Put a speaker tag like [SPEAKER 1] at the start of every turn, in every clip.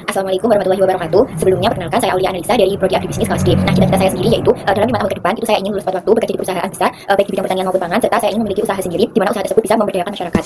[SPEAKER 1] Assalamualaikum warahmatullahi wabarakatuh. Sebelumnya perkenalkan saya Aulia Analisa dari Prodi Agribisnis Kalsdip. Nah, cita-cita saya sendiri yaitu dalam 5 tahun ke depan itu saya ingin lulus tepat waktu, bekerja di perusahaan besar baik di bidang pertanian maupun pangan, serta saya ingin memiliki usaha sendiri di mana usaha tersebut bisa memberdayakan masyarakat.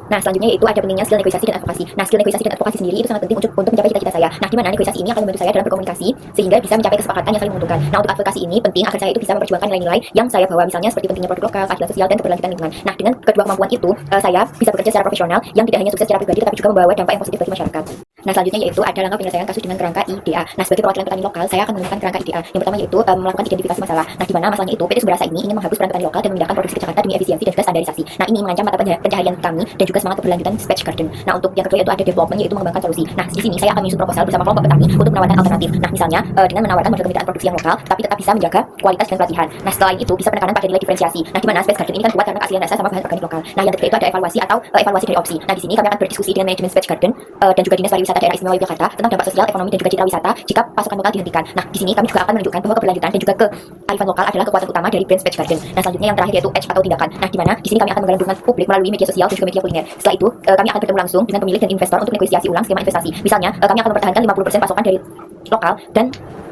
[SPEAKER 1] Nah, selanjutnya yaitu ada pentingnya skill negosiasi dan advokasi. Nah, skill negosiasi dan advokasi sendiri itu sangat penting untuk mencapai cita-cita saya. Nah, di mana negosiasi ini akan membantu saya dalam berkomunikasi sehingga bisa mencapai kesepakatan yang saling menguntungkan. Nah, untuk advokasi ini penting agar saya itu bisa memperjuangkan nilai-nilai yang saya bawa, misalnya seperti pentingnya produk lokal, keadilan sosial dan keberlanjutan lingkungan. Nah, dengan kedua kemampuan itu, saya bisa bekerja secara profesional yang tidak hanya sukses secara pribadi tetapi juga membawa dampak yang positif bagi masyarakat. Nah, selanjutnya yaitu ada langkah penyelesaian kasus dengan kerangka IDA. Nah, sebagai perwakilan petani lokal, saya akan menggunakan kerangka IDA. Yang pertama yaitu melakukan identifikasi masalah. Nah, di mana masalahnya itu PT Subrasa ini ingin menghapus peran petani lokal dan memindahkan produksi ke Jakarta demi efisiensi dan juga standarisasi. Nah, ini mengancam mata pencaharian kami dan juga semangat keberlanjutan Spatch Garden. Nah, untuk yang kedua yaitu ada development, yaitu mengembangkan solusi. Nah, di sini saya akan menyusun proposal bersama kelompok petani untuk menawarkan alternatif. Nah, misalnya dengan menawarkan model kemitraan produksi yang lokal tapi tetap bisa menjaga kualitas dan pelatihan. Nah, setelah itu bisa penekanan pada nilai diferensiasi. Nah, di mana Spatch Garden ini kan kuat karena keaslian rasa sama bahan organik lokal. Nah, yang ketiga itu ada evaluasi atau evaluasi dari opsi. Nah, di sini kami akan berdiskusi dengan manajemen Spatch Garden dan juga Dinas Pariwisata Daerah Istimewa Yogyakarta tentang dampak sosial, ekonomi dan juga citra wisata jika pasokan lokal dihentikan. Nah, di sini kami juga akan menunjukkan bahwa keberlanjutan dan juga kearifan lokal adalah kekuatan utama dari brand Spatch Garden. Nah, selanjutnya yang terakhir yaitu edge atau tindakan. Nah, di mana di sini kami akan menggalang dukungan publik melalui media sosial dan juga media kuliner. Setelah itu kami akan bertemu langsung dengan pemilik dan investor untuk negosiasi ulang skema investasi. Misalnya kami akan mempertahankan 50% pasokan dari lokal dan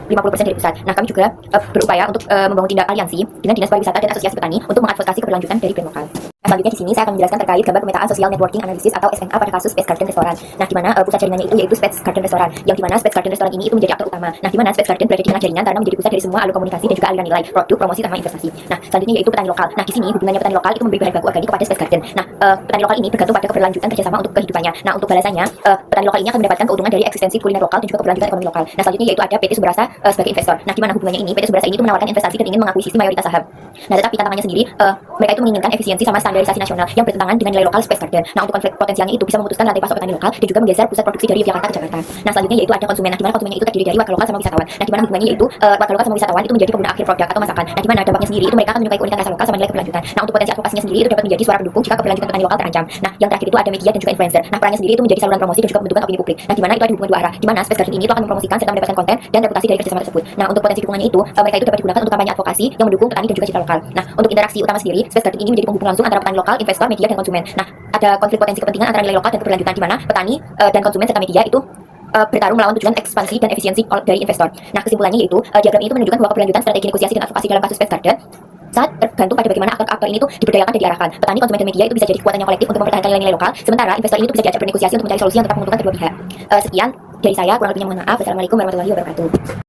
[SPEAKER 1] 50% dari pusat. Nah, kami juga berupaya untuk membangun tindak aliansi dengan Dinas Pariwisata dan Asosiasi Petani untuk mengadvokasi keberlanjutan dari brand lokal. Nah, selanjutnya di sini saya akan menjelaskan terkait gambar pemetaan sosial networking analysis atau SNA pada kasus Spatch Garden Restoran. Nah, di mana pusat jaringannya itu yaitu Spatch Garden Restoran, yang di mana Spatch Garden Restoran ini itu menjadi aktor utama. Nah, di mana Spatch Garden berada di tengah jaringan karena menjadi pusat dari semua alur komunikasi dan juga aliran nilai, produk, promosi sama investasi. Nah, selanjutnya yaitu petani lokal. Nah, di sini hubungannya petani lokal itu memberi bahan baku organik kepada Spatch Garden. Nah, petani lokal ini bergantung pada keberlanjutan kerjasama untuk kehidupannya. Nah, untuk balasannya petani lokal ini akan mendapatkan keuntungan dari eksistensi kuliner lokal dan juga keberlanjutan ekonomi lokal. Nah, selanjutnya yaitu ada PT Subrasa sebagai investor. Nah, di mana hubungannya ini PT Subrasa ini itu menawarkan investasi dan ingin mengakuisisi mayoritas saham. Nah, tetapi tantangannya sendiri mereka itu menginginkan efisiensi sama standarisasi nasional yang bertentangan dengan nilai lokal Spatch Garden. Nah, untuk konflik potensialnya itu bisa memutuskan rantai pasok petani lokal dan juga menggeser pusat produksi dari Yogyakarta ke Jakarta. Nah, selanjutnya yaitu ada konsumen. Nah, di mana konsumennya itu terdiri dari warga lokal sama wisatawan. Nah, di mana hubungannya yaitu warga lokal sama wisatawan itu menjadi pengguna akhir produk atau masakan. Nah, di mana dampaknya sendiri itu mereka akan menyukai keunikan rasa lokal sama nilai keberlanjutan. Nah, untuk potensi advokasinya sendiri itu dapat menjadi suara pendukung jika keberlanjutan petani lokal terancam. Nah, yang terakhir itu ada media dan juga influencer. Nah, perannya sendiri itu menjadi saluran promosi dan juga pembentukan opini publik. Nah, di mana itu ada hubungan dua arah. Di mana Spatch Garden ini itu akan mempromosikan serta mendapatkan konten dan reputasi dari kerjasama tersebut. Nah, untuk potensi dukungannya itu mereka itu dapat digunakan untuk kampanye advokasi yang mendukung petani dan juga citra lokal. Nah, untuk interaksi utama sendiri, Spatch Garden ini menjadi penghubung langsung antara petani lokal, investor, media dan konsumen. Nah, ada konflik potensi kepentingan antara nilai lokal dan keberlanjutan di mana petani dan konsumen serta media itu bertarung melawan tujuan ekspansi dan efisiensi dari investor. Nah, kesimpulannya yaitu diagram ini itu menunjukkan bahwa keberlanjutan strategi negosiasi dan advokasi dalam kasus Spatch Garden saat tergantung pada bagaimana aktor-aktor ini tuh diberdayakan dan diarahkan. Petani, konsumen dan media itu bisa jadi kekuatannya kolektif untuk mempertahankan nilai-nilai lokal, sementara investor ini tuh bisa diajak bernegosiasi untuk mencari solusi yang tetap menguntungkan kedua pihak. Sekian dari saya, kurang lebihnya mohon maaf. Wassalamualaikum warahmatullahi wabarakatuh.